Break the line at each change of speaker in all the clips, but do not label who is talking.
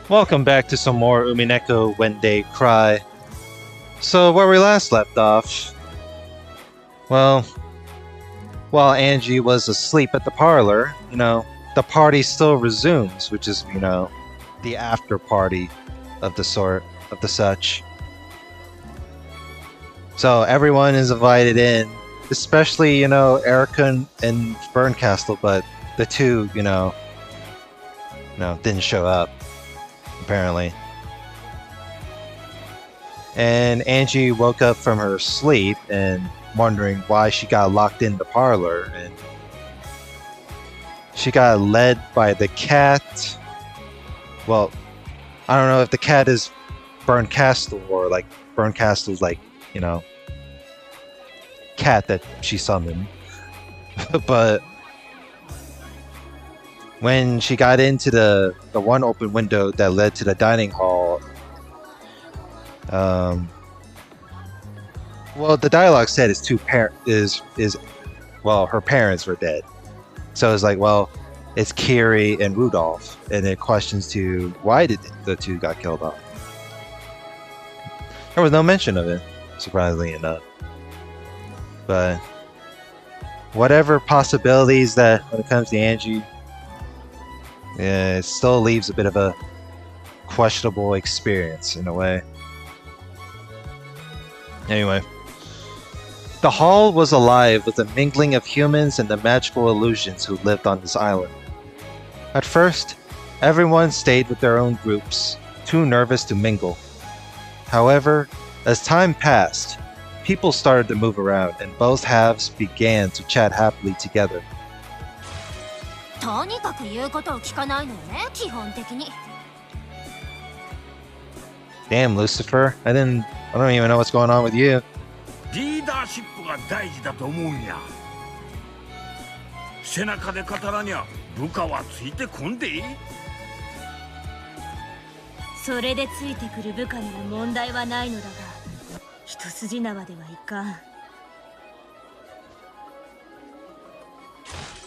Welcome back to some more Umineko When They Cry. So, where we last left off, well, while Angie was asleep at the parlor, the party still resumes, which is, the after party of the such. So, everyone is invited in, especially, Erica and Berncastle, but the two, didn't show up. Apparently. And Angie woke up from her sleep and wondering why she got locked in the parlor, and she got led by the cat. Well, I don't know if the cat is Berncastle or like Berncastle's cat that she summoned. But when she got into the one open window that led to the dining hall, well, the dialogue said her parents were dead. So it's like, well, it's Kiri and Rudolph, and it questions to why did the two got killed off. There was no mention of it, surprisingly enough. But whatever possibilities that when it comes to Angie, yeah, it still leaves a bit of a questionable experience in a way. Anyway, the hall was alive with a mingling of humans and the magical illusions who lived on this island. At first, everyone stayed with their own groups, too nervous to mingle. However, as time passed, people started to move around and both halves began to chat happily together.
とにかく言うことを聞かないのよね、基本的に。
Damn, Lucifer. I don't even know what's going on with you.
リーダーシップが大事だと思うんや。背中で語らにゃ部下はついてこんでいい。
それでついてくる部下には問題はないのだが、一筋縄ではいかん。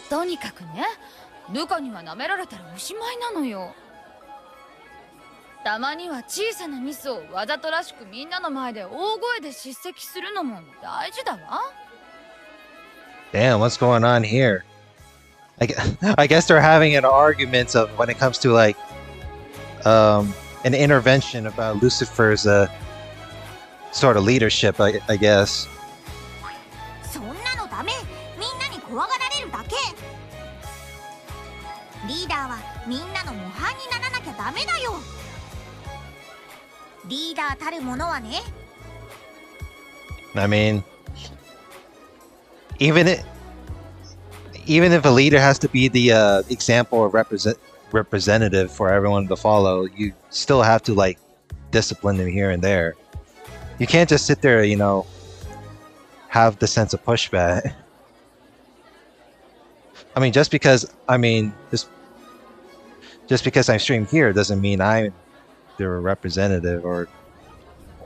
とにかくね、部下には舐められたらおしまいなのよ。たまには小さなミスをわざとらしくみんなの前で大声で叱責するのも大事だわ。
Damn, what's going on here? I guess they're having an argument of when it comes to like an intervention about Lucifer's sort of leadership, I guess.
そんなのダメ。みんなに怖がられるだけ。リーダーはみんなの模範にならなきゃダメだよ。リーダーたるものはね。
I mean, even if a leader has to be the example or representative for everyone to follow, you still have to like discipline them here and there. You can't just sit there, have the sense of pushback. I mean, just because I'm streamed here doesn't mean I'm the representative or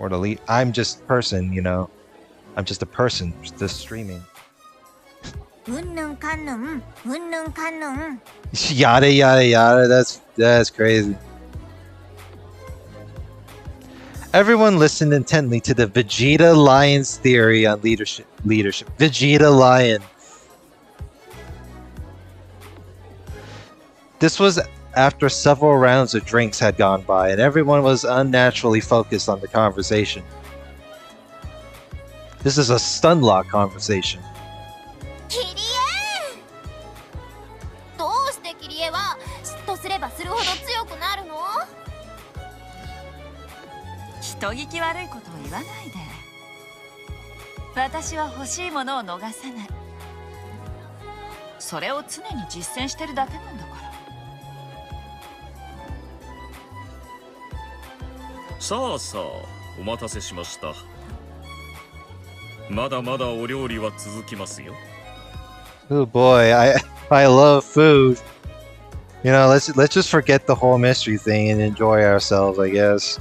the lead. I'm just a person, I'm just a person just streaming.
うんぬんかんぬん、うんぬんかんぬん。
Yada yada yada. That's crazy. Everyone listened intently to the Vegeta Lion's theory on leadership. Vegeta Lion. This was after several rounds of drinks had gone by, and everyone was unnaturally focused on the conversation. This is a stunlock conversation.
キリエ！どうしてキリエは嫉妬すればするほど強くなるの？
人聞き悪いことを言わないで。私は欲しいものを逃さない。それを常に実践してるだけなんだから。
さあさあ、お待たせしました。まだまだお料理は続きますよ。
Oh boy, I love food. Let's just forget the whole mystery thing and enjoy ourselves, I guess.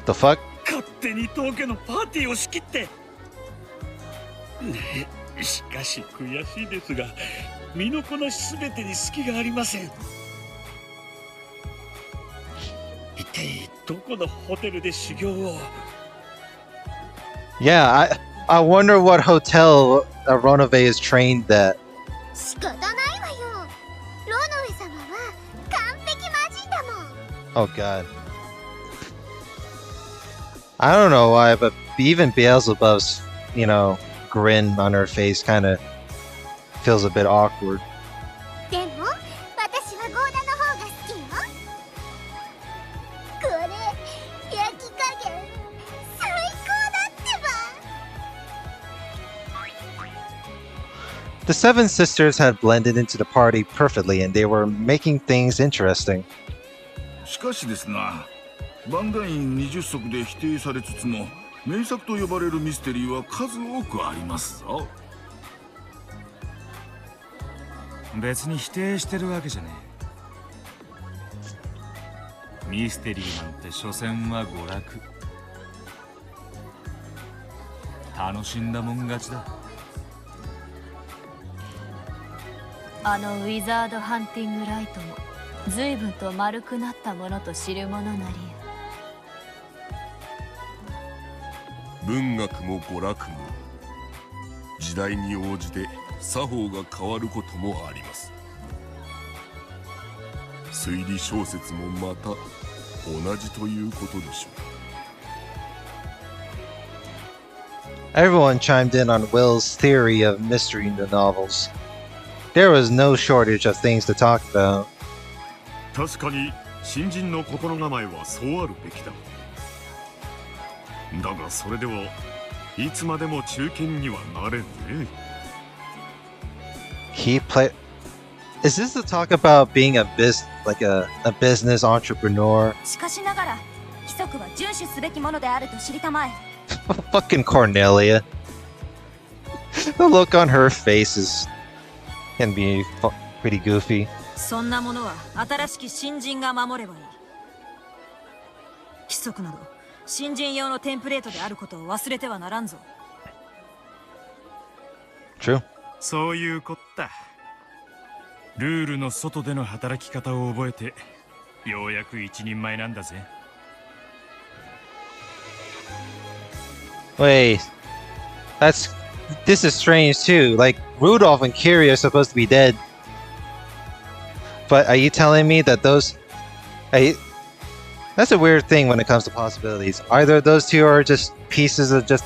The fuck?
勝手に当家のパーティーを仕切って。しかし悔しいですが、身のこなしすべてに隙がありません。一体どこのホテルで修行を。
Yeah, I wonder what hotel Ronove is trained at.
仕方ないわよ。ロノウェ様は完璧魔人だもん。
Oh god. I don't know why, but even Beelzebub's, grin on her face kind of feels a bit awkward.
でも私はゴーダの方が好きよ。これ焼き加減最高だってば。
The seven sisters had blended into the party perfectly and they were making things interesting.
しかしですな、バンダイン20足で否定されつつも名作と呼ばれるミステリーは数多くありますぞ。
別に否定してるわけじゃねえ。ミステリーなんて所詮は娯楽。楽しんだもん勝ちだ。
あのウィザードハンティングライトも随分と丸くなったものと知るものなりや。
文学も娯楽も時代に応じて作法が変わることもあります。推理小説もまた同じということでしょう。
Everyone chimed in on Will's theory of mystery in the novels. There was no shortage of things to talk about.
確かに新人の心構えはそうあるべきだ。だがそれではいつまでも中堅にはなれんね。
Is this the talk about being a business entrepreneur?
しかしながら規則は遵守すべきものであると知りたまえ。
Fucking Cornelia. The look on her face can be pretty goofy.
そんなものは新しき新人が守ればいい。規則など新人用のテンプレートであることを忘れてはならんぞ。
True.
そういうこった。ルールの外での働き方を覚えてようやく一人前なんだぜ。
Wait, this is strange too. Like Rudolph and Kiri are supposed to be dead, but are you telling me that that's a weird thing when it comes to possibilities. Either those two are just pieces of just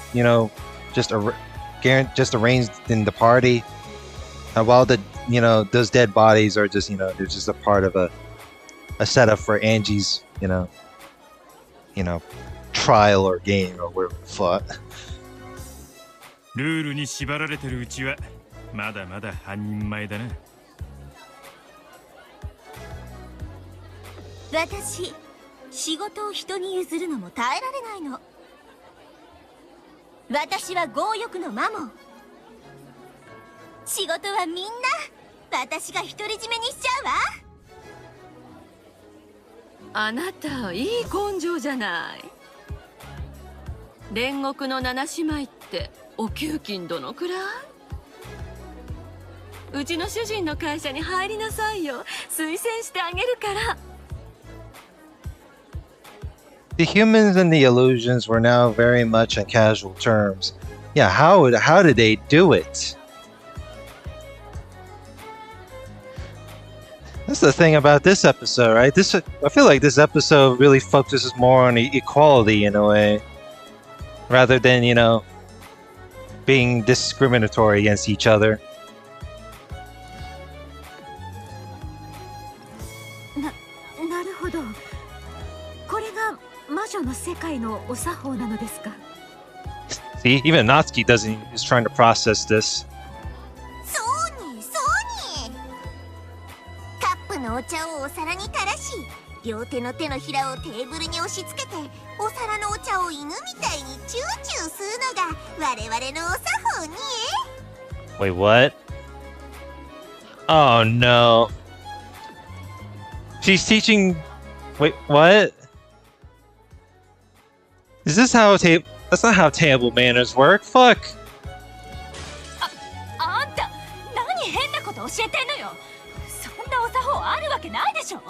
arranged in the party, and while those dead bodies are just they're just a part of a setup for Angie's trial or game or whatever the fuck.
ルールに縛られてるうちはまだまだ半人前だな。
私仕事を人に譲るのも耐えられないの。私は強欲のマモン。仕事はみんな私が独り占めにしちゃうわ。
あなたいい根性じゃない。煉獄の七姉妹ってお給金どのくらい？うちの主人の会社に入りなさいよ。推薦してあげるから。
The humans and the illusions were now very much on casual terms. Yeah, how did they do it? That's the thing about this episode, right? I feel like this episode really focuses more on equality in a way, rather than being discriminatory against each other.
なるほど。これが魔女の世界のお作法なのですか。
See, even Natsuki is trying to process this.
そうにそうに。カップのお茶をお皿に垂らし、両手の手のひらをテーブルに押し付けて、お皿のお茶を犬みたいにチューチュー吸うのが我々のお作法に。
Wait, what? Oh no. She's teaching. Wait, what? Is this how That's not how table manners work. Fuck.
あんた何変なことをし
教えてんのよ。そんなお作法あるわけないでしょ。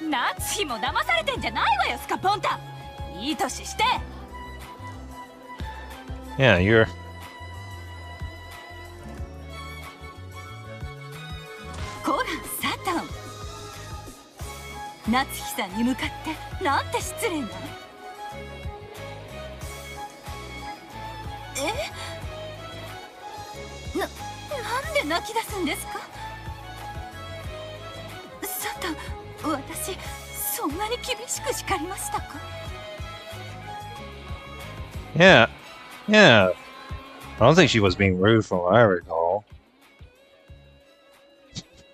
夏日も騙されてんじゃないわよ、スカポンタ。いい年して。
Yeah, you're.
こらサタン、夏日さんに向かってなんて失礼な。なんで泣き出すんですか。サタン、私そんなに厳しく叱りましたか。
Yeah. Yeah. I don't think she was being rude from what I recall.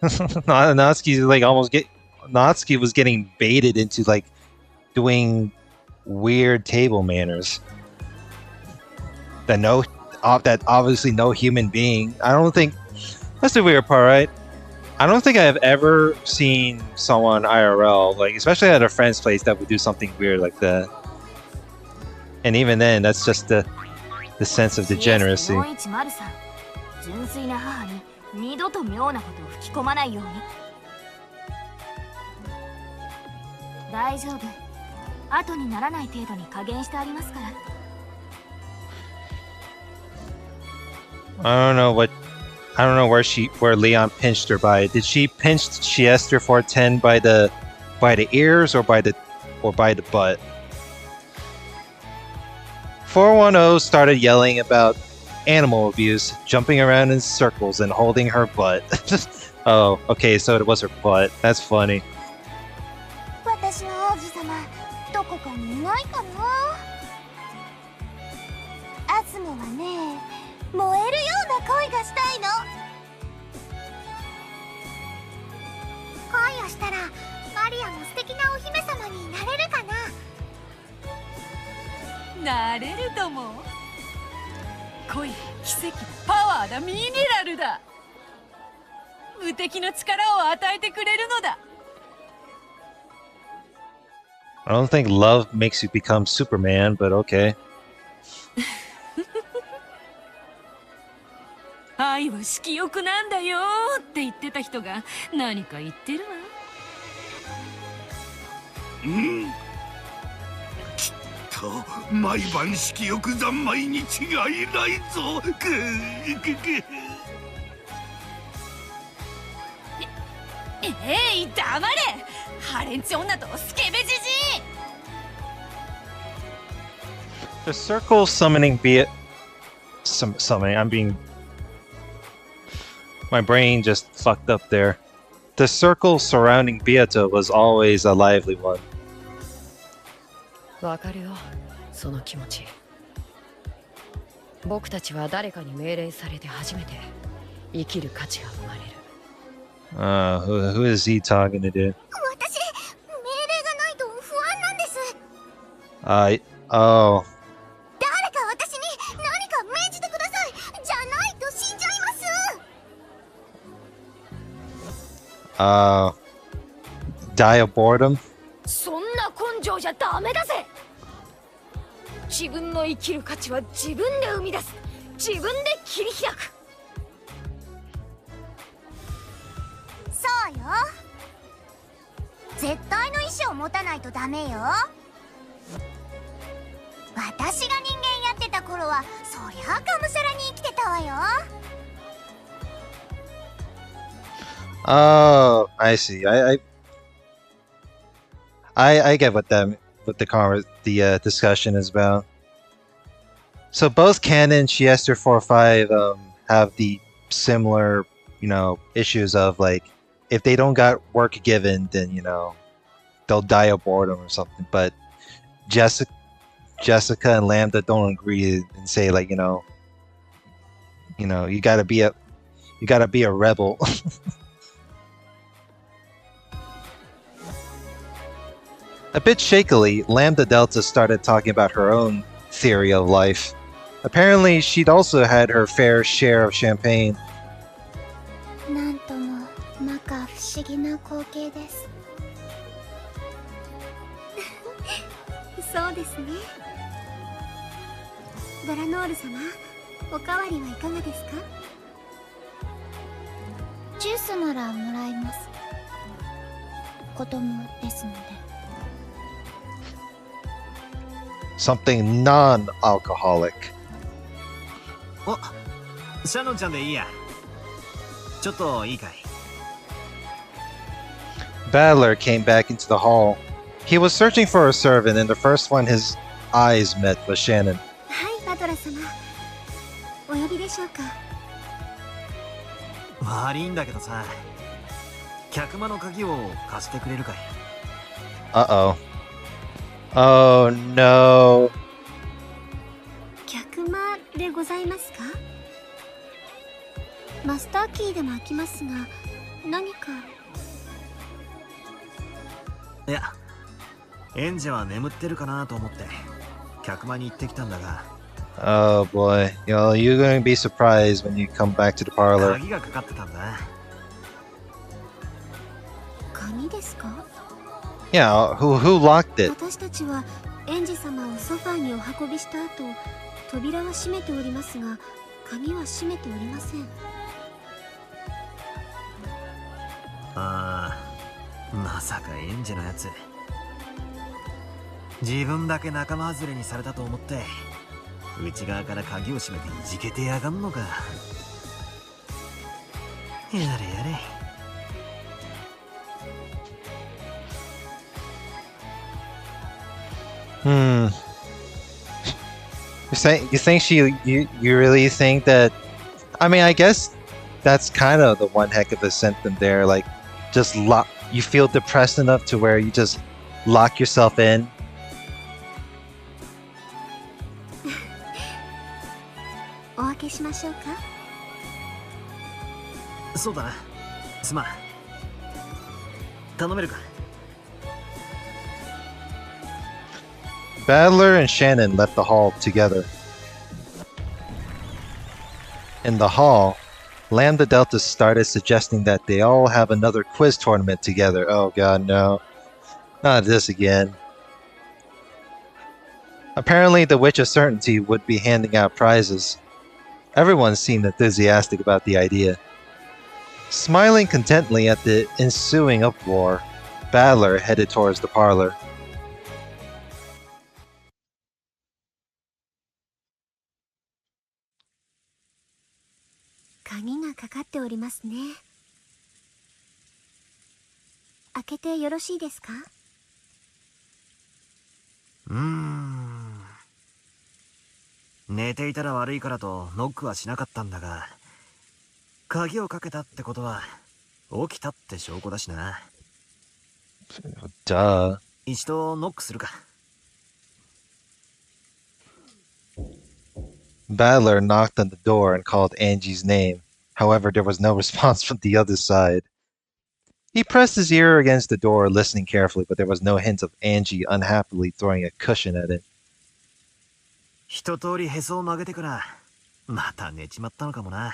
Natsuki like Natsuki was getting baited into like doing weird table manners that obviously no human being. I don't think that's the weird part, right? I don't think I've ever seen someone IRL, like especially at a friend's place, that would do something weird like that. And even then, that's just the sense of degeneracy.
純粋な母に二度と妙なことを吹き込まないように。大丈夫。後にならない程度に加減してありますから。
I don't know where Leon pinched her by. Did she pinch Chiester 410 by the ears or by the butt? 410 started yelling about animal abuse, jumping around in circles and holding her butt. Oh, okay, so it was her butt. That's funny.
私の王子様、どこかにいないかな。アズモはね、燃えるような恋がしたいの。恋をしたらマリアも素敵なお姫様になれるかな。
なれるとも。恋、奇跡、パワーだ、ミネラルだ。無敵の力を与えてくれるのだ。
I don't think love makes you become Superman, but okay.
愛は色欲なんだよって言ってた人が何か言ってるわ。
うん。きっと毎晩色欲三昧に違いないぞ。
黙れ。ハレンチ女とスケベジジイ。
The circle summoning summoning. I'm being. My brain just fucked up there. The circle surrounding Beato was always a lively one.
わかるよ、その気持ち。僕たちは誰かに命令されて初めて生きる価値が生まれる。
Who is he talking to?
私、命令がないと不安なんです。
Oh.
誰か私に何か命じてください。じゃないと死んじゃいます。
Die of boredom?
そんな根性じゃダメだぜ。自分の生きる価値は自分で生み出す。自分で切り開く。
そうよ。絶対の意志を持たないとダメよ。私が人間やってた頃はそりゃがむしゃらに生きてたわよ。
Oh, I see. I get what the discussion is about. So both Canon and Chiester 4-5 have the similar, issues of like if they don't got work given, then they'll die of boredom or something. But Jessica and Lambda don't agree and say like you gotta be a rebel. A bit shakily, Lambda Delta started talking about her own theory of life. Apparently, she'd also had her fair share of champagne.
なんとも摩訶不思議な光景です。そうですね。ドラノール様、おかわりはいかがですか？ジュースならもらいます。子供ですので。
Something non-alcoholic.
お、シャノンちゃんでいいや。ちょっといいかい。
Battler came back into the hall. He was searching for a servant, and the first one his eyes met was Shannon.
はい、バトラ様。お呼びでしょうか。
悪いんだけどさ、客間の鍵を貸してくれるかい。
Uh-oh. Oh no.
客間でございますか？マスターキーでも開きますが、何か。
いや、エンジェは眠ってるかなと思って客間に行ってきたんだが。
Oh boy. You're going to be surprised when you come back to the parlor.
鍵がかかってたんだ。
鍵ですか？
Yeah, who locked it?
私たちはエンジ様をソファーにお運びした後、扉は閉めておりますが、鍵は閉めておりません。
ああ、まさかエンジェのやつ、自分だけ仲間外れにされたと思って内側から鍵を閉めていじけてやがんのか。やれやれ。
You think you really think that? I mean, I guess that's kind of the one heck of a symptom there. Like, just lock. You feel depressed enough to where you just lock yourself in.
お開けしましょうか。
そうだな。すまん。頼めるか。
Battler and Shannon left the hall together. In the hall, Lambda Delta started suggesting that they all have another quiz tournament together. Oh god, no. Not this again. Apparently, the Witch of Certainty would be handing out prizes. Everyone seemed enthusiastic about the idea. Smiling contently at the ensuing uproar, Battler headed towards the parlor.
鍵がかかっておりますね。開けてよろしいですか？
寝ていたら悪いからとノックはしなかったんだが、鍵をかけたってことは起きたって証拠だしな。
Duh.
一度ノックするか。
Battler knocked on the door and called Angie's name. However, there was no response from the other side. He pressed his ear against the door, listening carefully, but there was no hint of Angie unhappily throwing a cushion at it.
一通りへそを曲げてからまた寝ちまったのかもな。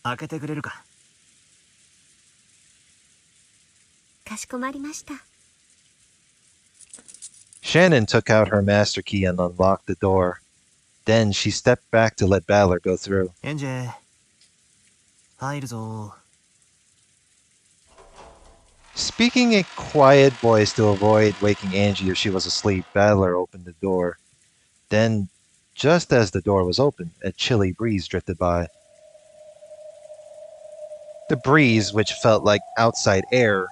開けてくれるか。
かしこまりました。
Shannon took out her master key and unlocked the door. Then she stepped back to let Battler go through.
エンジェ、入るぞ。
Speaking a quiet voice to avoid waking Angie if she was asleep, Battler opened the door. Then, just as the door was opened, a chilly breeze drifted by. The breeze, which felt like outside air,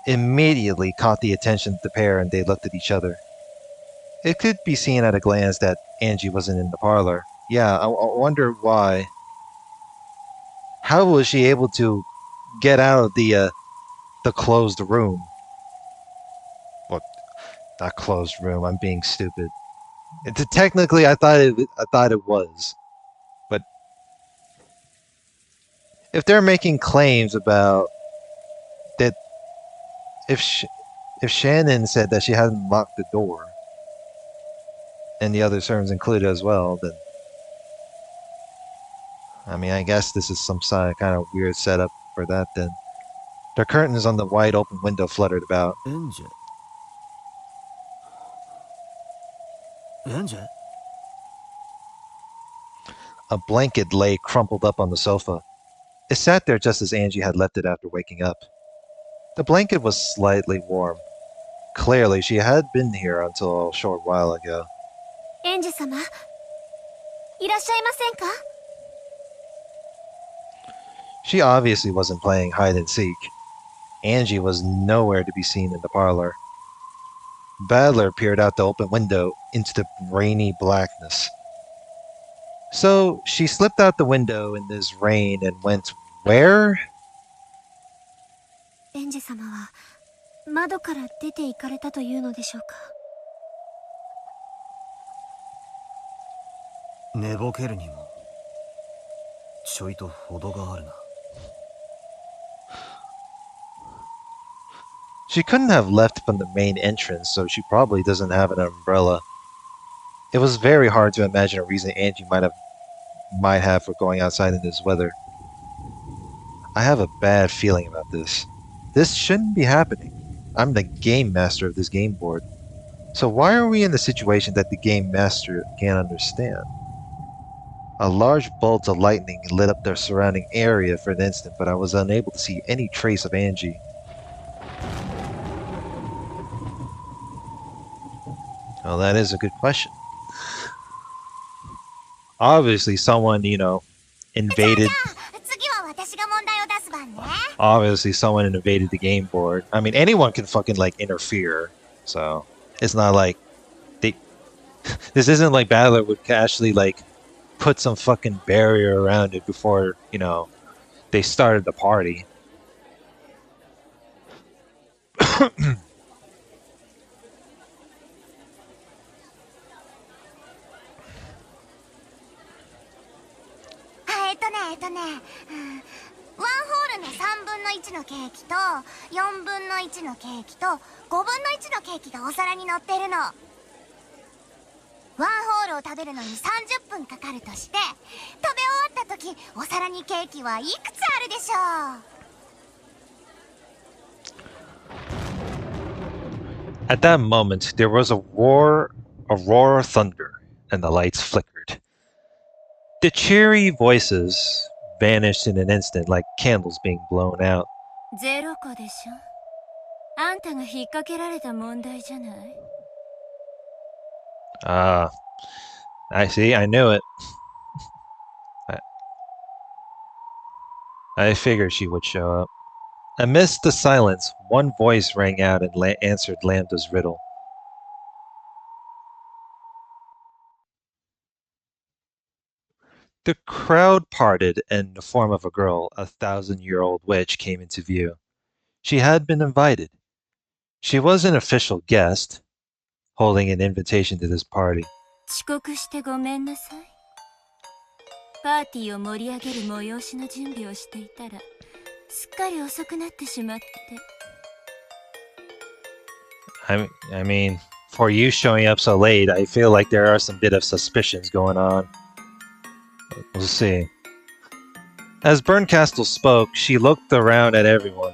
immediately caught the attention of the pair, and they looked at each other. It could be seen at a glance that Angie wasn't in the parlor. Yeah, I wonder why. How was she able to get out of the closed room? Well, not closed room. I'm being stupid. Technically, I thought it was, but if they're making claims about that, if Shannon said that she hadn't locked the door, and the other servants included as well, then I mean, I guess this is some kind of weird setup for that then. The curtains on the wide open window fluttered about.
エンジェ。エンジェ。
A blanket lay crumpled up on the sofa. It sat there just as Angie had left it after waking up. The blanket was slightly warm. Clearly, she had been here until a short while ago.
エンジ様、いらっしゃいませんか？
She obviously wasn't playing hide and seek. Angie was nowhere to be seen in the parlor. Badler peered out the open window into the rainy blackness. So she slipped out the window in this rain and went where?
エンジ様は窓から出て行かれたというのでしょうか？
寝ぼけるにもちょいと程があるな。
She couldn't have left from the main entrance, so she probably doesn't have an umbrella. It was very hard to imagine a reason Angie might have for going outside in this weather. I have a bad feeling about this. This shouldn't be happening. I'm the game master of this game board. So why are we in the situation that the game master can't understand? A large bolt of lightning lit up the surrounding area for an instant, but I was unable to see any trace of Angie. Well, that is a good question. Obviously, someone, invaded. Obviously, someone invaded the game board. I mean, anyone can fucking, interfere. So, it's not like they... This isn't like Battler would actually, put some fucking barrier around it before, they started the party.
One whole の3分の1のケーキと4分の1のケーキと5分の1のケーキがお皿に乗ってるの。ワンホールを食べるのに30分かかるとして、食べ終わった時お皿にケーキはいくつあるでしょう？
At that moment, there was a roar of thunder, and the lights flickered. The cheery voices vanished in an instant like candles being blown out.
0個でしょ。あんたが引っ掛けられた問題じゃない。
Ah, I see, I knew it. I figured she would show up. Amidst the silence, one voice rang out and answered Lambda's riddle. The crowd parted, and the form of a girl, a 1,000-year-old witch, came into view. She had been invited. She was an official guest, holding an invitation to this party.
遅刻してごめんなさい。パーティーを盛り上げる催しの準備をしていたら、すっかり遅くなってしまって。
I mean, for you showing up so late, I feel like there are some bit of suspicions going on. We'll see. As Berncastle spoke, she looked around at everyone.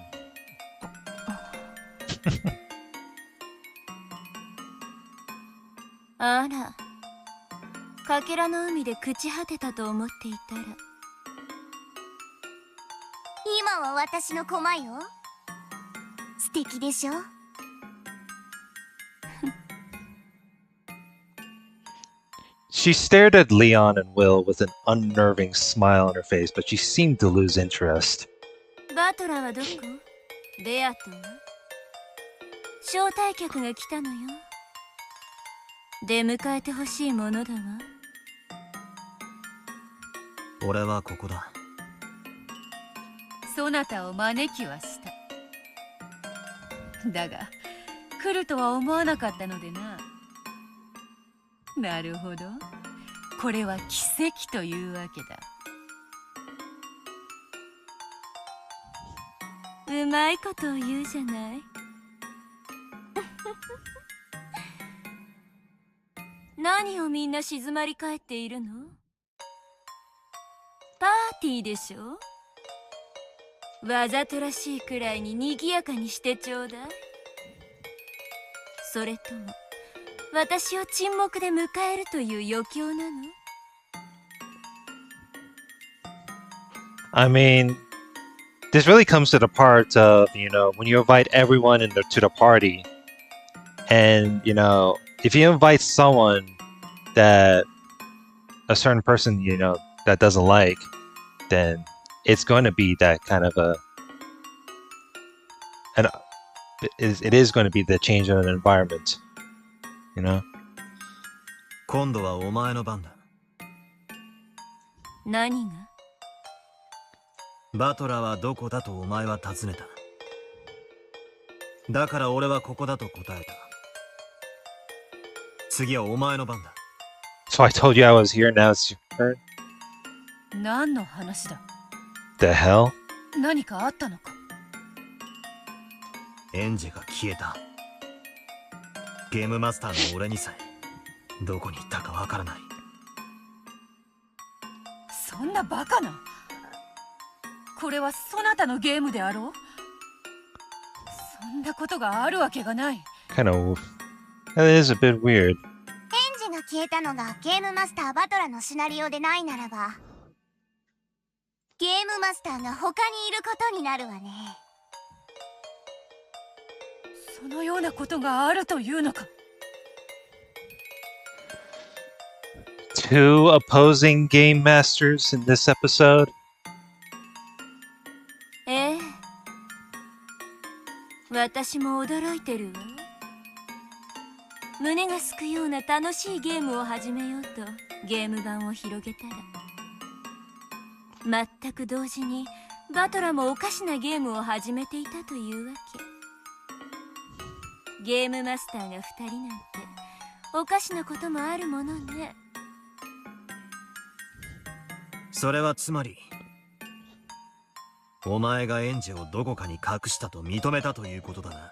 あら、かけらの海で朽ち果てたと思っていたら。
今は私の駒よ。素敵でしょ？
She stared at Leon and Will with an unnerving smile on her face, but she seemed to lose interest.
バトラーはどこ？ベアトは？招待客が来たのよ。出迎えてほしいものだわ。
俺はここだ。
そなたを招きはした。だが来るとは思わなかったのでな。なるほど。これは奇跡というわけだ。
うまいことを言うじゃない。何をみんな静まり返っているの？パーティーでしょ？わざとらしいくらいに賑やかにしてちょうだい。それとも私を沈黙で迎えるという余興なの？
I mean, this really comes to the part of, when you invite everyone to the party, and, if you invite someone that a certain person, that doesn't like, then it's going to be that kind of it is going to be the change in an environment,
今度はお前の番だ。
何が？
バトラはどこだとお前は尋ねた。だから俺はここだと答えた。次はお前の番だ。
So I told you I was here, now it's your turn.
何の話だ？
The hell?
何かあったのか？
エンジェが消えた。ゲームマスターの俺にさえどこに行ったかわからない。
そんなバカな。これはそなたのゲームであろう。そんなことがあるわけがない。
Kind of. That is a bit weird.
エンジが消えたのがゲームマスターバトラのシナリオでないならば、ゲームマスターが他にいることになるわね。
そのようなことがあるというのか。
Two opposing game masters in this episode.
ええ。私も驚いてるわ。胸がすくような楽しいゲームを始めようとゲーム版を広げたら、全く同時にバトラもおかしなゲームを始めていたというわけ。ゲームマスターが2人なんておかしなこともあるものね。
それはつまりお前がエンジェをどこかに隠したと認めたということだな。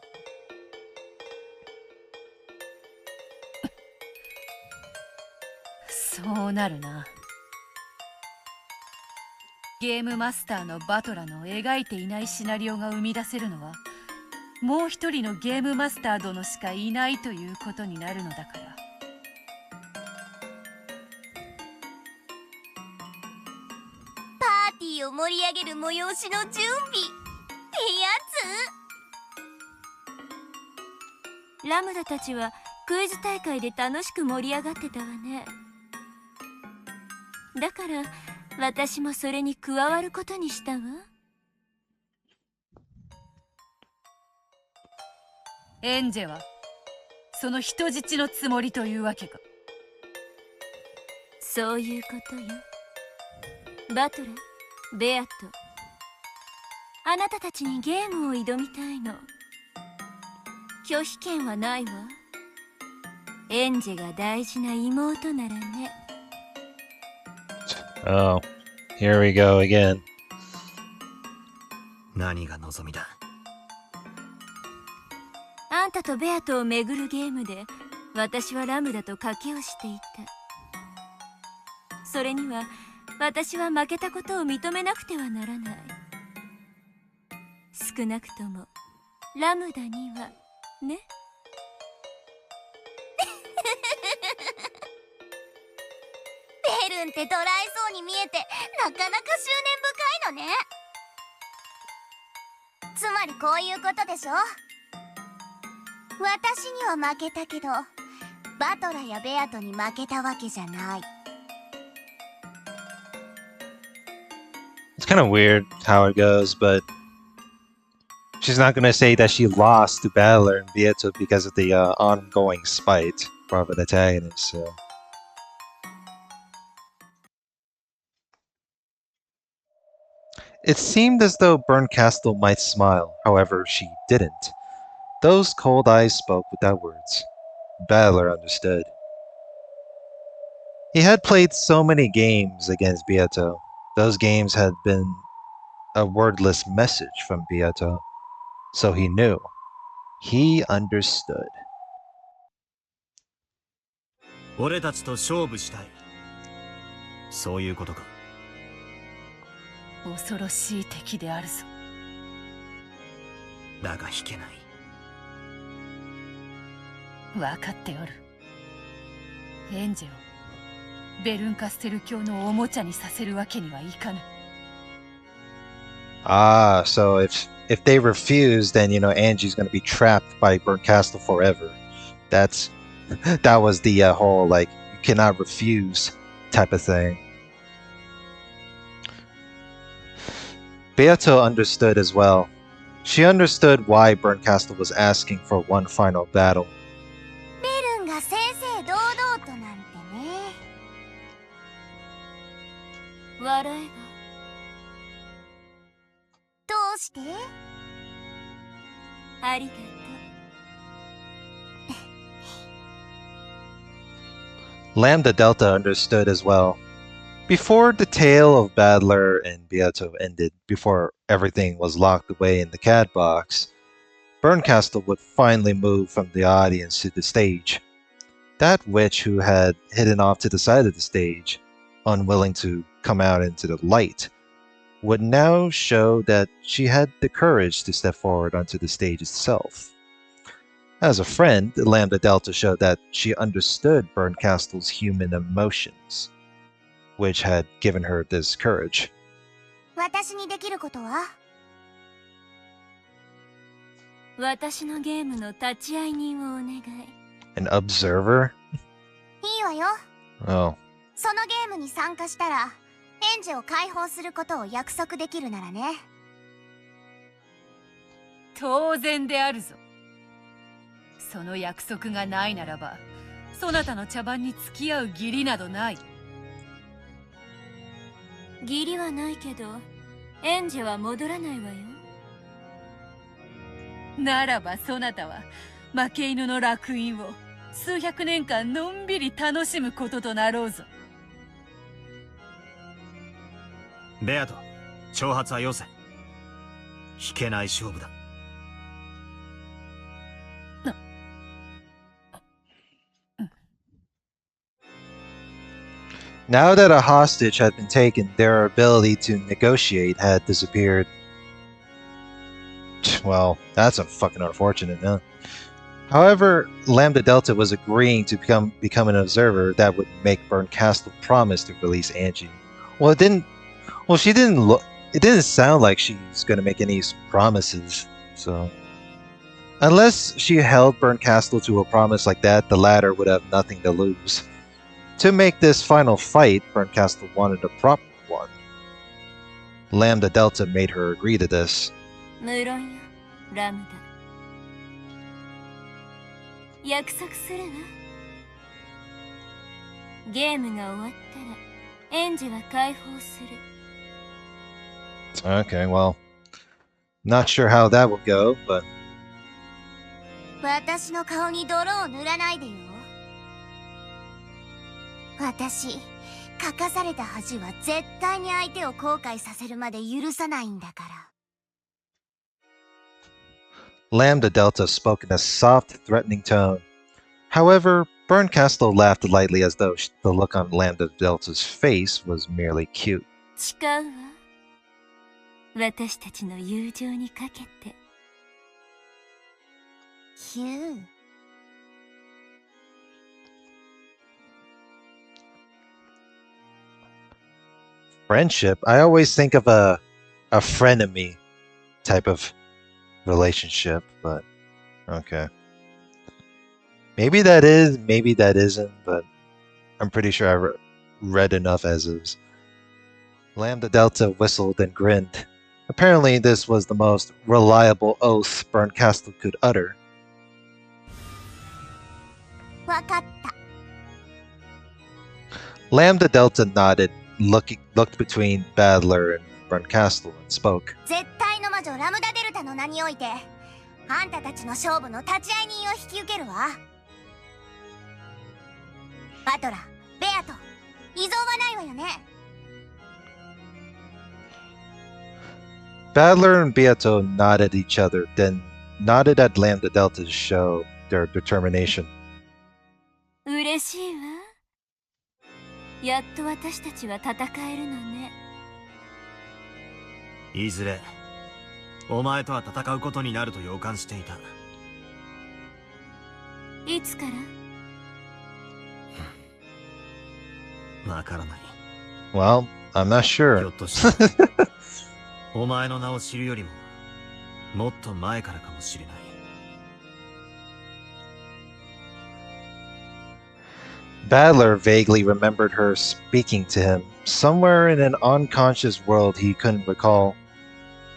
そうなるな。ゲームマスターのバトラの描いていないシナリオが生み出せるのは、もう一人のゲームマスター殿しかいないということになるのだから。
パーティーを盛り上げる催しの準備ってや
つ？ラムダたちはクイズ大会で楽しく盛り上がってたわね。だから私もそれに加わることにしたわ。
エンジェはその人質のつもりというわけか。
そういうことよ。バトラ、ベアト、あなたたちにゲームを挑みたいの。拒否権はないわ。エンジェが大事な妹ならね。
Oh, here we go again.
何が望みだ？
あんたとベアトを巡るゲームで私はラムダと賭けをしていた。それには私は負けたことを認めなくてはならない。少なくともラムダにはね。
ベルンってドライそうに見えてなかなか執念深いのね。つまりこういうことでしょ。私には負けたけどバトラやベアトに負けたわけじゃない。
It's kind of weird how it goes, but she's not going to say that she lost to Battler and Vieto because of the ongoing spite of an antagonist. So. It seemed as though Berncastle might smile, however, she didn't. Those cold eyes spoke without words. Battler understood. He had played so many games against Beato. Those games had been a wordless message from Beato. So he knew. He understood.
俺たちと勝負したい。そういうことか。
恐ろしい敵であるぞ。
だが引けない。
分かっておる。エンジェをベルンカステル教のおもちゃにさせるわけにはいかぬ。
Ah, so if they refuse, then Angie's gonna be trapped by Burnt Castle forever. That's that was the whole like you cannot refuse type of thing. Beato understood as well. She understood why Burnt Castle was asking for one final battle.
ベルンが正々堂々となんてね。
笑えば
どうして？
ありがと
Lambda Delta understood as well. Before the tale of Badler and Beato ended, before everything was locked away in the cat box, Burncastle would finally move from the audience to the stage. That witch who had hidden off to the side of the stage, unwilling to come out into the light, would now show that she had the courage to step forward onto the stage itself. As a friend, Lambda Delta showed that she understood Burncastle's human emotions, which had given her this courage.
私にできることは？
う。私のゲームの立ち会い人をお願い。
An observer?
いいわよ。
Oh.
そのゲームに参加したら、エンジを解放することを約束できるならね。
当然であるぞ。その約束がないならば、そなたの茶番に付き合う義理などない。
義理はないけど、エンジは戻らないわよ。
ならばそなたは負け犬の烙印を数百年間のんびり楽しむこととなろうぞ。
ベアト、挑発はよせ。引けない勝負だ。
Now that a hostage had been taken, their ability to negotiate had disappeared. Well, that's fucking unfortunate, huh? However, Lambda Delta was agreeing to become an observer that would make Burnt Castle promise to release Angie. Well, she didn't look. It didn't sound like she's going to make any promises. So, unless she held Burnt Castle to a promise like that, the latter would have nothing to lose. To make this final fight, Burnt Castle wanted a proper one. Lambda Delta made her agree to this.
無論よ、ラムダ。約束するわ。ゲームが終わったら、エンジは解放する。
Okay, well, not sure how that will go, but
私の顔に泥を塗らないでよ。私、書かされた恥は絶対に相手を後悔させるまで許さないんだから。
Lambda Delta spoke in a soft, threatening tone. However, Burnt Castle laughed lightly as though the look on Lambda Delta's face was merely cute.
誓うわ。私たちの友情にかけて。
ヒュー。
Friendship? I always think of a frenemy type of relationship, but okay. Maybe that is, maybe that isn't, but I'm pretty sure I read enough as is. Lambda Delta whistled and grinned. Apparently this was the most reliable oath Burnt Castle could utter.
わかった。
Lambda Delta nodded, looked between Badler and Burnt Castle and spoke.
絶対の魔女ラムダデルタの名において、あんたたちの勝負の立ち会い人を引き受けるわ。バトラ、ベアト、異存はないわよね。
Badler and Beato nodded at each other, then nodded at Lambda Delta to show their determination.
嬉しいわ。やっと私たちは戦えるのね。
いずれ、お前とは戦うことになると予感していた。
いつから？
わからない。
Well, I'm not
ひ
sure.
ょっとしてお前の名を知るよりももっと前からかもしれない。
Battler vaguely remembered her speaking to him, somewhere in an unconscious world he couldn't recall.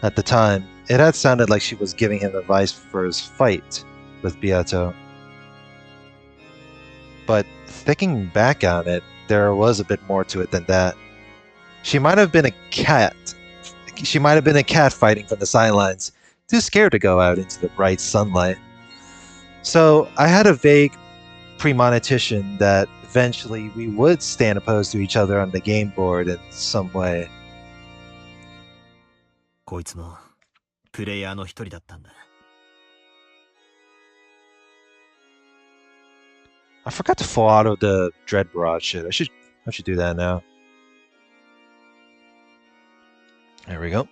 At the time, it had sounded like she was giving him advice for his fight with Beato. But thinking back on it, there was a bit more to it than that. She might have been a cat. She might have been a cat fighting from the sidelines, too scared to go out into the bright sunlight. So I had a vague premonition that eventually we would stand opposed to each other on the game board in some way.
こいつもプレイヤーの一人だったんだ。
I forgot to full auto the Dread Barrage shit. I should do that now. There we go.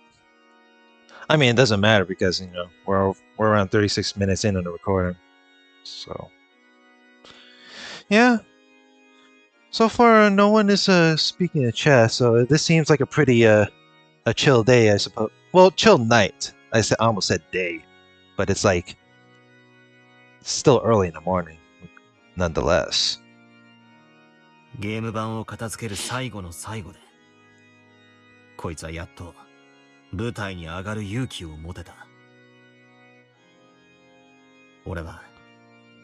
I mean, it doesn't matter because, you know, we're around 36 minutes in on the recording. So, yeah. So far, no one is speaking in chat, so this seems like a pretty a chill day, I suppose. Well, chill night. I almost said day, but it's like it's still early in the morning, nonetheless.
ゲーム版を片付ける最後の最後で、こいつはやっと舞台に上がる勇気を持てた。俺は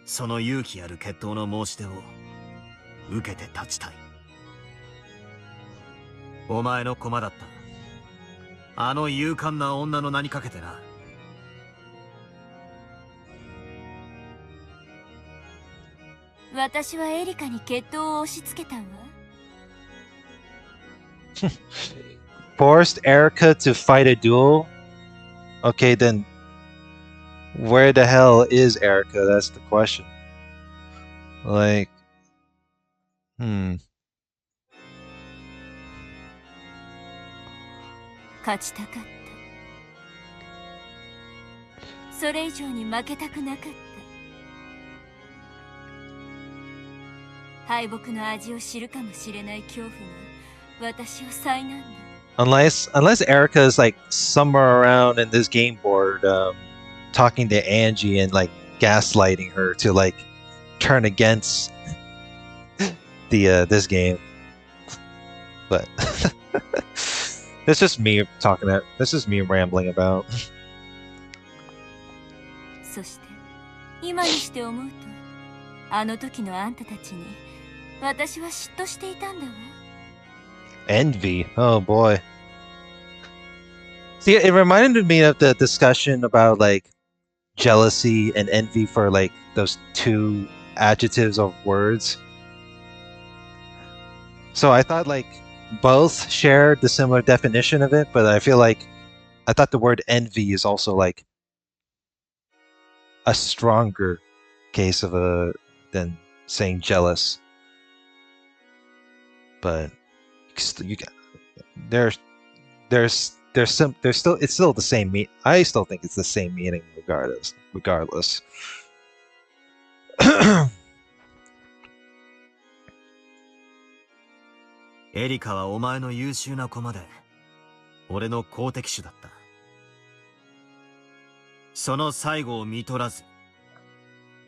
その勇気ある決闘の申し出を受けて立ちたい。お前の駒だったあの勇敢な女の名にかけてな。
私はエリカに決闘を押し付けたわ。
Forced Erica to fight a duel? Okay, then where the hell is Erica? That's the question. Like,
勝ちたかった。それ以上に負けたくなかった。敗北の味を知るかもしれない恐怖が私を災難だ。
unless Erica is like somewhere around in this game board, talking to Angie and like gaslighting her to like turn against the this game. But that's just me talking. This is me rambling about.
そして今にして思うと、あの時のあんたたちに私は嫉妬していたんだわ。
Envy. Oh boy. See, it reminded me of the discussion about like jealousy and envy for like those two adjectives of words. So I thought like both shared the similar definition of it, but I feel like I thought the word envy is also like a stronger case of than saying jealous. But you got there's still it's still the same mean. I still think it's the same meaning regardless.
エリカはお前の優秀な駒で俺の好敵手だった。その最後を見取らず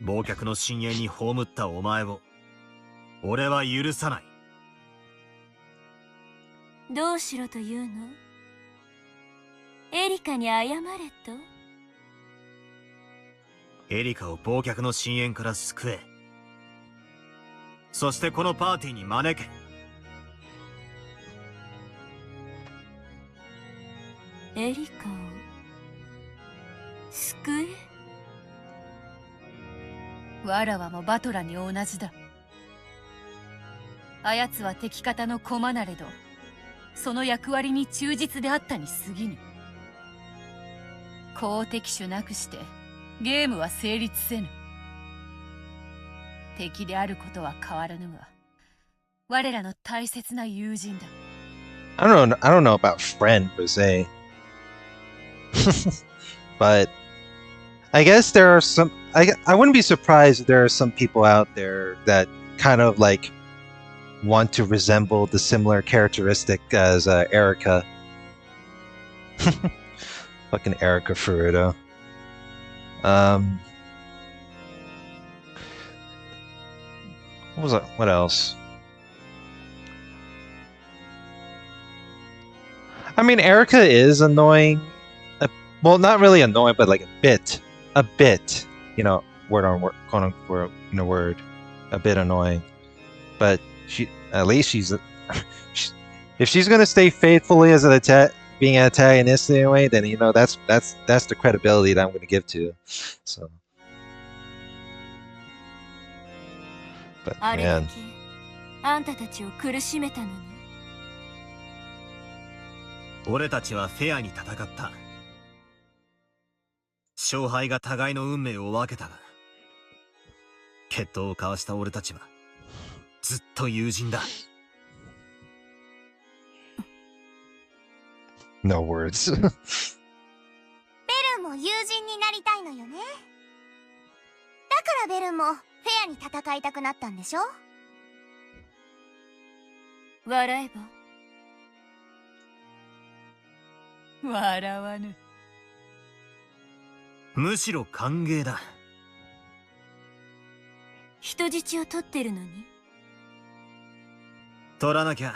忘却の深淵に葬ったお前を俺は許さない。
どうしろというの？エリカに謝れと？
エリカを忘却の深淵から救え。そしてこのパーティーに招け。
エリカを救え？
わらわもバトラに同じだ。あやつは敵方の駒なれど、その役割に忠実であったに過ぎぬ。好敵手なくしてゲームは成立せぬ。敵であることは変わらぬが、我らの大切な友人だ。
I don't know about friend per se. But I guess there are some I wouldn't be surprised if there are some people out there that kind of like want to resemble the similar characteristic as Erica. Fucking Erica Ferrito. What was that? What else? I mean, Erica is annoying. Well, not really annoying, but like a bit. You know, word on word, quote unquote, in a word, a bit annoying. But at least she's if she's gonna stay faithfully as being an antagonist anyway, then you know that's the credibility that I'm gonna give to. So, but
あれだ
man,
けあんたたちを苦しめたのに。
俺たちはフェアに戦った。勝敗が互いの運命を分けたが、決闘を交わした俺たちはずっと友人だ。
no words.
ベルンも友人になりたいのよね。だからベルンもフェアに戦いたくなったんでしょ。
笑えば
笑わぬ。
むしろ歓迎だ。
人質を取ってるのに。
取らなきゃ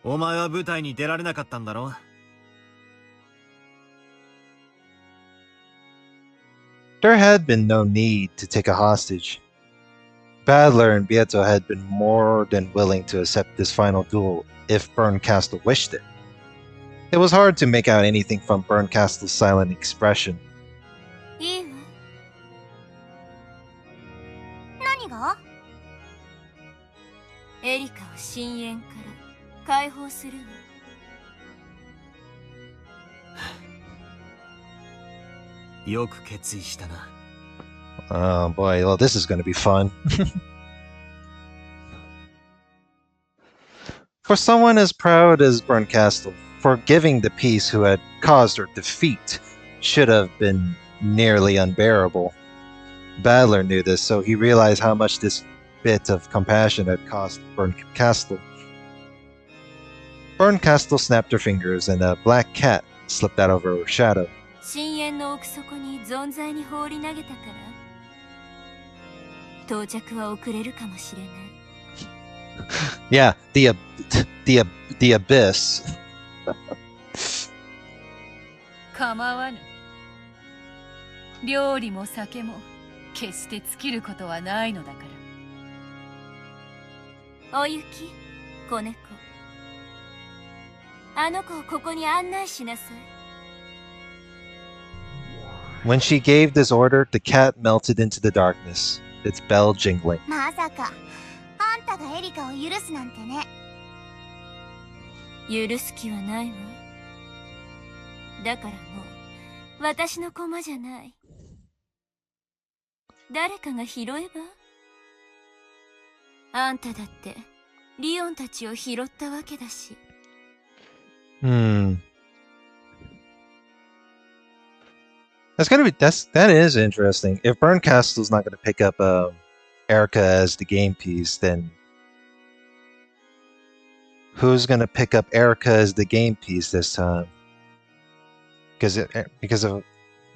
お前は舞台に出られなかったんだろ。
There had been no need to take a hostage. Badler and Bieto had been more than willing to accept this final duel if Berncastle wished it. It was hard to make out anything from Berncastle's silent expression.
いいわ。
何が？
エリカを深淵から解放するわ。
よく決意したな。
Oh boy, well this is going to be fun. For someone as proud as Berncastle, forgiving the peace who had caused her defeat should have been nearly unbearable. Badler knew this, so he realized how much this bit of compassion had cost Berncastle. Berncastle snapped her fingers, and a black cat slipped out of her shadow.
深淵の奥底に存在に放り投げたから到着は遅れるかもしれない。
Yeah, the abyss.
構わぬ。料理も酒も決して尽きることはないのだから。
おゆき、子猫。あの子をここに案内しなさい。
When she gave this order, the cat melted into the darkness, its bell jingling.
まさかあんたがエリカを許すなんてね。
許す気はないわ。だからもう私の駒じゃない。誰かが拾えば？あんただってリオンたちを拾ったわけだし。
That is interesting. If Berncastle's not gonna pick up Erica as the game piece, then who's gonna pick up Erica as the game piece this time? Because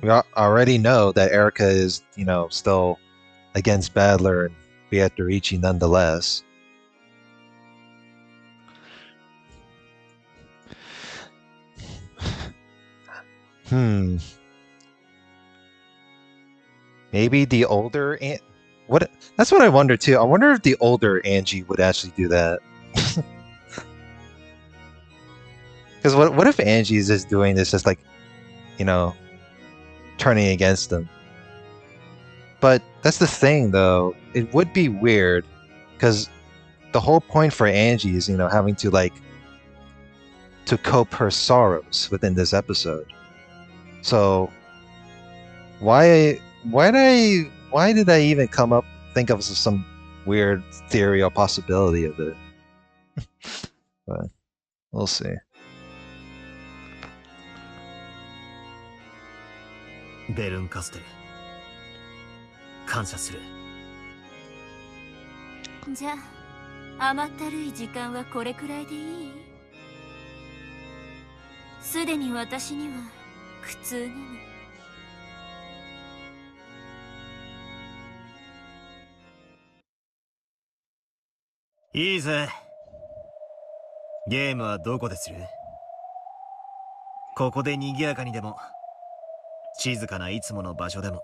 we already know that Erica is, you know, still against Badler and Beatrice nonetheless. Maybe the older that's what I wonder too. I wonder if the older Angie would actually do that. Because what if Angie is just doing this, just like, you know, turning against them? But that's the thing, though. It would be weird, because the whole point for Angie is, you know, having to like to cope her sorrows within this episode. So why did I even think of some weird theory or possibility of it? But we'll see.
ベルンカステル、感謝する。
じゃあ甘ったるい時間はこれくらいでいい？すでに私には苦痛なの。
いいぜ。ゲームはどこでする？ここで賑やかにでも、静かないつもの場所でも、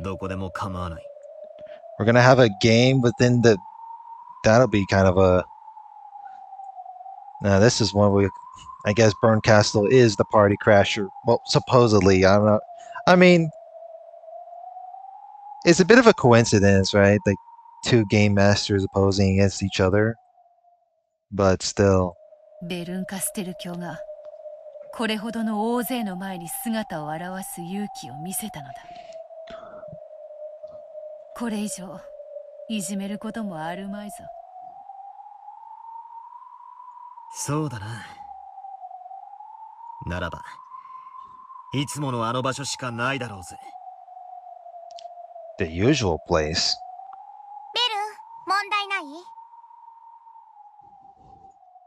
どこでも構わない。
We're gonna have a game within the. That'll be kind of a. Now this is one we. I guess Burncastle is the party crasher. Well, supposedly, I'm not. I mean, it's a bit of a coincidence, right? Like two game masters opposing against each other, but still.
ベルンカステル教がこれほどの大勢の前に姿を現す勇気を見せたのだ。これ以上いじめることもあるまいぞ。
そうだな。ならば、いつものあの場所しかないだろうぜ。
The usual place.
ベル、問題ない？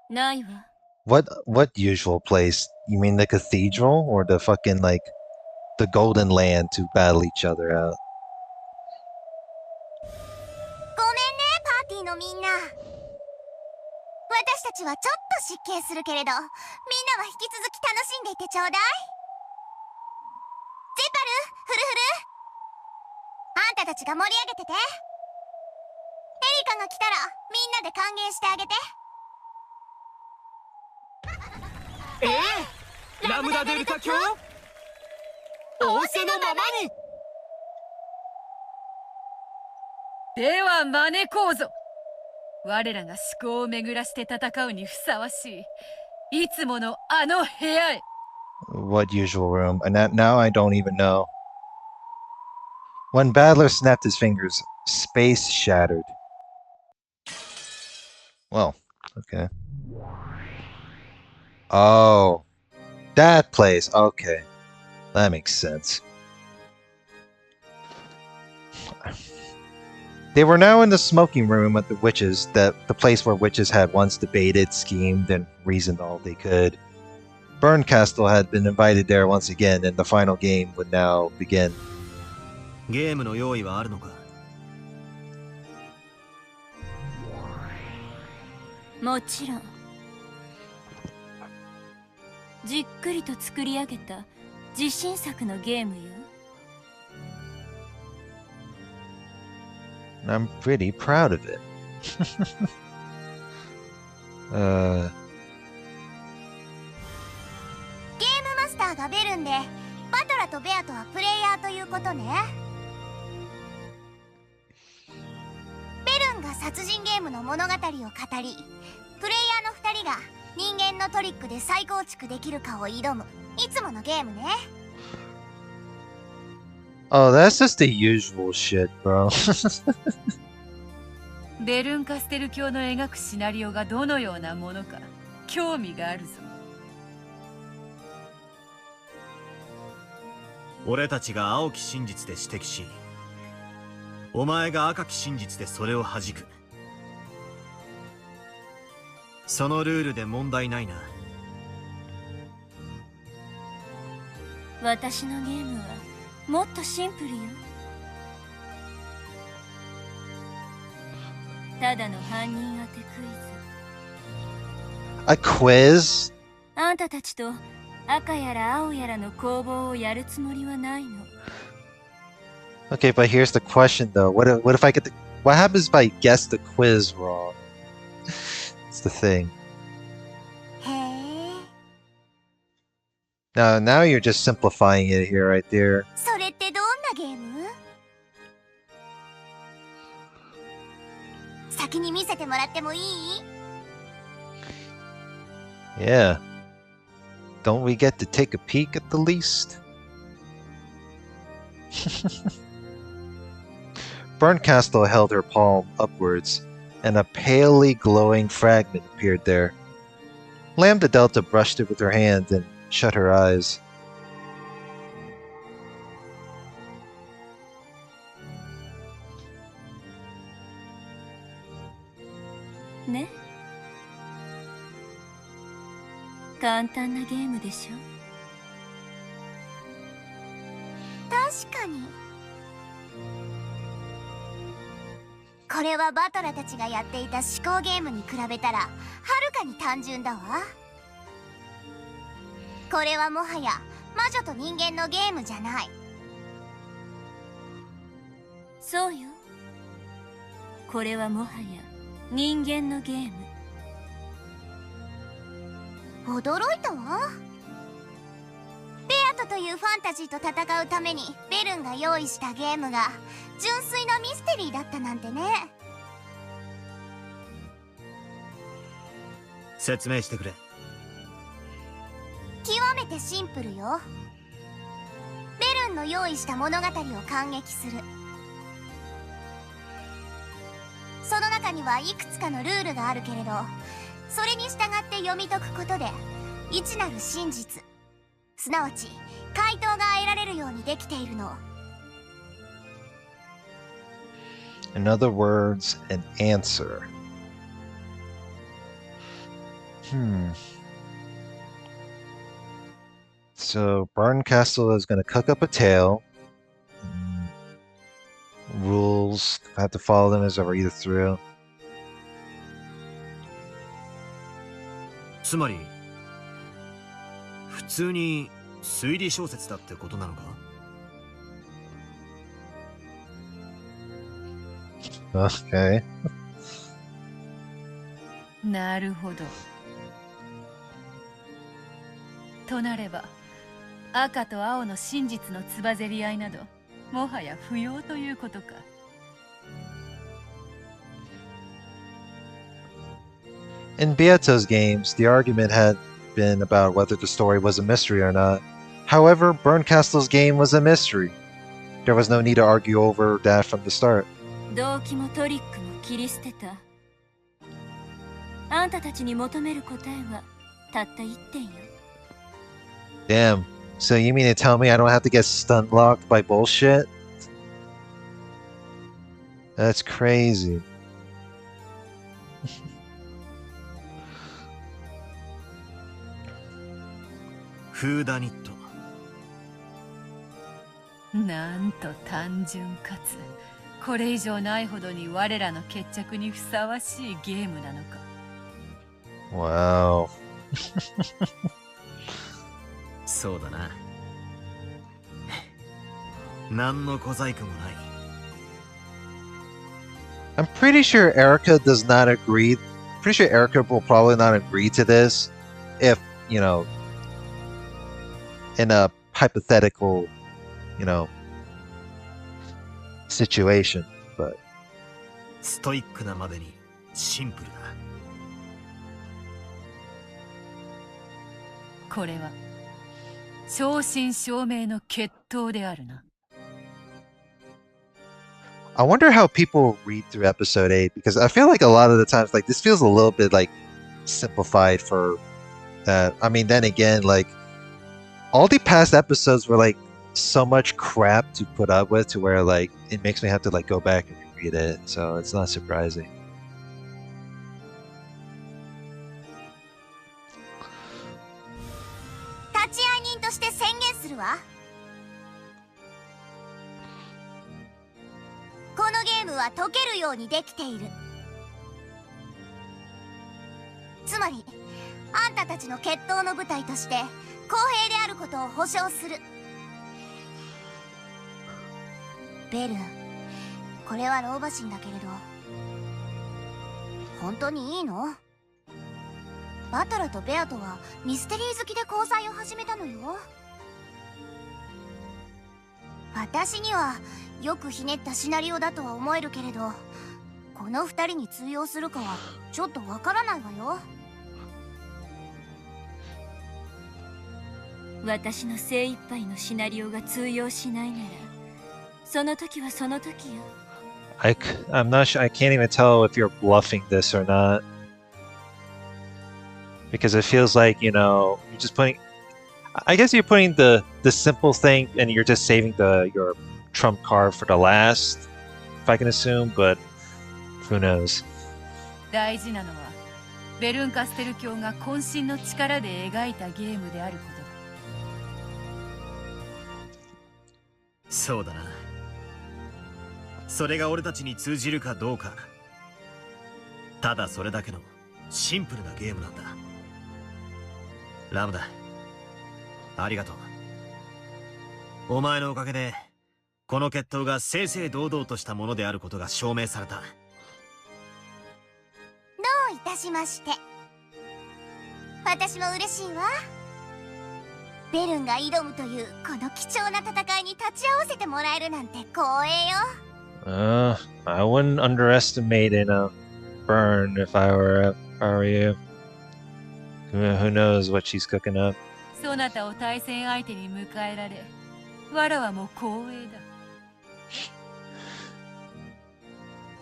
ないわ。
What usual place? You mean the cathedral or the fucking like the Golden Land to battle each other out?
ごめんね、パーティーのみんな。私たちはちょっと失敬するけれど、みんなは引き続き楽しんでいてちょうだい。ゼパル、フルフル、あんたたちが盛り上げてて。エリカが来たらみんなで歓迎してあげて。
ラムダデルタ教？仰せのままに。
では招こうぞ。我らが思考を巡らして戦うにふさわしい、いつものあの部屋へ。
What usual room? And now I don't even know. When Battler snapped his fingers, space shattered. Well, okay. Oh, that place. Okay, that makes sense. They were now in the smoking room at the witches, the place where witches had once debated, schemed, and reasoned all they could. Burncastle had been invited there once again, and the final game would now begin.
ゲームの用意はあるのか？
もちろん。じっくりと作り上げた自信作のゲームよ。
I'm pretty proud of it.
ゲームマスターがベルンで、バトラとベアとはプレイヤーということね。ベルンが殺人ゲームの物語を語り、プレイヤーの2人が人間のトリックで再構築できるかを挑む、いつものゲームね。
Oh, that's just the usual shit, bro.
ベルンカステル教の描くシナリオがどのようなものか興味があるぞ。
俺たちが青き真実で指摘し、お前が赤き真実でそれを弾く。そのルールで問題ないな。
私のゲームはもっとシンプルよ。ただの犯人当てクイズ。
A quiz?
あんたたちと赤やら青やらの攻防をやるつもりはないの。
Okay, but here's the question though. What if I get the... What happens if I guess the quiz wrong? It's the thing.
へえ。
Now you're just simplifying it here, right there.
それってどんなゲーム？先に見せてもらってもいい？
Yeah. Don't we get to take a peek at the least? Burncastle held her palm upwards, and a palely glowing fragment appeared there. Lambda Delta brushed it with her hand and shut her eyes.
Ne? 簡単なゲームでしょ。
確かに。これはバトラたちがやっていた思考ゲームに比べたらはるかに単純だわ。これはもはや魔女と人間のゲームじゃない。
そうよ。これはもはや人間のゲーム。
驚いたわ。ベアトというファンタジーと戦うためにベルンが用意したゲームが純粋なミステリーだったなんてね。
説明してくれ。
極めてシンプルよ。ベルンの用意した物語を感激する。その中にはいくつかのルールがあるけれど、それに従って読み解くことで一なる真実、すなわち回答が得られるようにできているの。
In other words, an answer. So Barncastle is going to cook up a tale. Rules, I have to follow them as I read it through.
つまり普通に推理小説だってことなのか？
Okay.
なるほど。となれば赤と青の真実のつばぜり合いなどもはや不要ということか。
In Beato's games, the argument had been about whether the story was a mystery or not. However, Barncastle's game was a mystery. There was no need to argue over that from the start.
動機もトリックも切り捨てた。あんたたちに求める答えはたった一点よ。
Damn. So you mean to tell me I don't have to get stun locked by bullshit? That's crazy.
フーダニット。
なんと単純かつこれ以上ないほどに我らの決着にふさわしいゲームなのか。
Wow.
そうだな。何の小細工もない。
I'm pretty sure Erica does not agree. Pretty sure Erica will probably not agree to this if, you know, in a hypothetical, you know, situation, but
ストイックなまでにシンプルだ。
これは正真正銘の決闘であるな。
I wonder how people read through episode 8 because I feel like a lot of the times like this feels a little bit like simplified for that. I mean, then again, like all the past episodes were like so much crap to put up with to where like it makes me have to like go back and reread it, so it's not surprising.
立会人として宣言するわ。このゲームは解けるようにできている。つまりあんたたちの決闘の舞台として公平であることを保証する。ベルン、これは老婆心だけれど本当にいいの？バトラとベアとはミステリー好きで交際を始めたのよ。私にはよくひねったシナリオだとは思えるけれど、この二人に通用するかはちょっとわからないわよ。
私の精一杯のシナリオが通用しないなら、その時はその時よ。
I'm not sure. I can't even tell if you're bluffing this or not. Because it feels like, you know, you're just putting... I guess you're putting the simple thing and you're just saving your trump card for the last, if I can assume, but who knows.
大事なのはベルンカステル教が渾身の力で描いたゲームであることだ。
そうだな。それが俺たちに通じるかどうか。ただそれだけのシンプルなゲームなんだ。ラムダ、ありがとう。お前のおかげでこの決闘が正々堂々としたものであることが証明された。
どういたしまして。私も嬉しいわ。ベルンが挑むというこの貴重な戦いに立ち会わせてもらえるなんて光栄よ。
I wouldn't underestimate Burn if I were you. Who knows what she's cooking up.
そなたを対戦相手に迎えられ、わらはもう光栄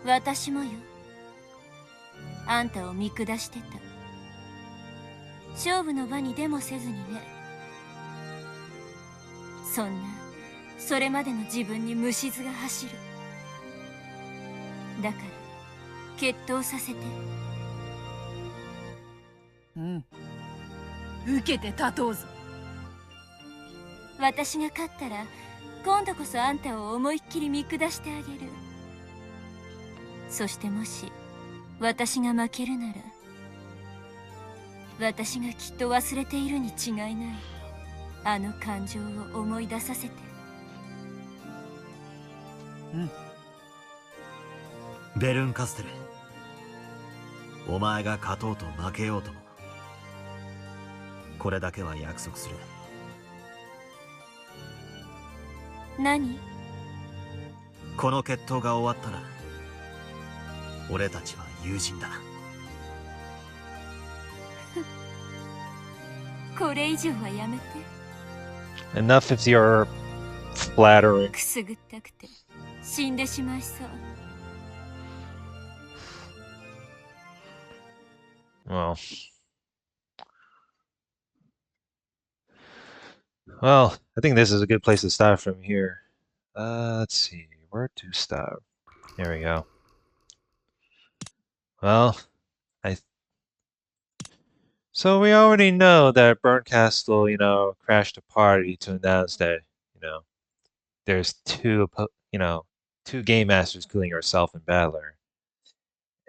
だ。
私もよ。あんたを見下してた。勝負の場にでもせずにね。そんなそれまでの自分に虫唾が走る。だから決闘させて。
うん、受けて立とうぞ。
私が勝ったら今度こそあんたを思いっきり見下してあげる。そしてもし私が負けるなら、私がきっと忘れているに違いない。あの感情を思い出させて。
うん。
ベルンカステル、お前が勝とうと負けようとも、これだけは約束する。
何？
この決闘が終わったら俺たちは友人だ。
これ以上はやめて。
Enough if you're flattering.
くすぐったくて死んでしまいそう。
Well, I think this is a good place to start from here. Let's see, where to start? There we go. Well, so we already know that Bernkastel, crashed a party to announce that, there's two game masters, including herself and Battler,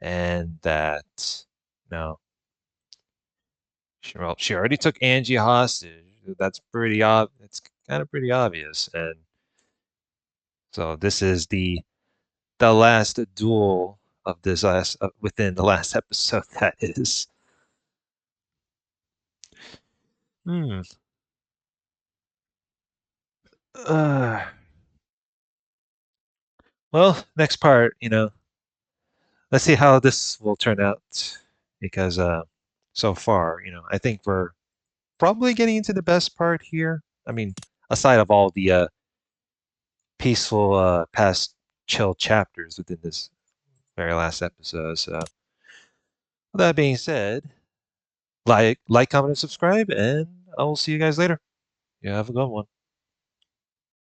and that, she already took Angie hostage. That's it's kind of pretty obvious, and so this is the last duel of this within the last episode. That is. Well, next part, let's see how this will turn out, because so far, I think we're probably getting into the best part here. I mean, aside of all the peaceful past chill chapters within this very last episode. So with that being said, like, comment, and subscribe, and I will see you guys later. You have a good one.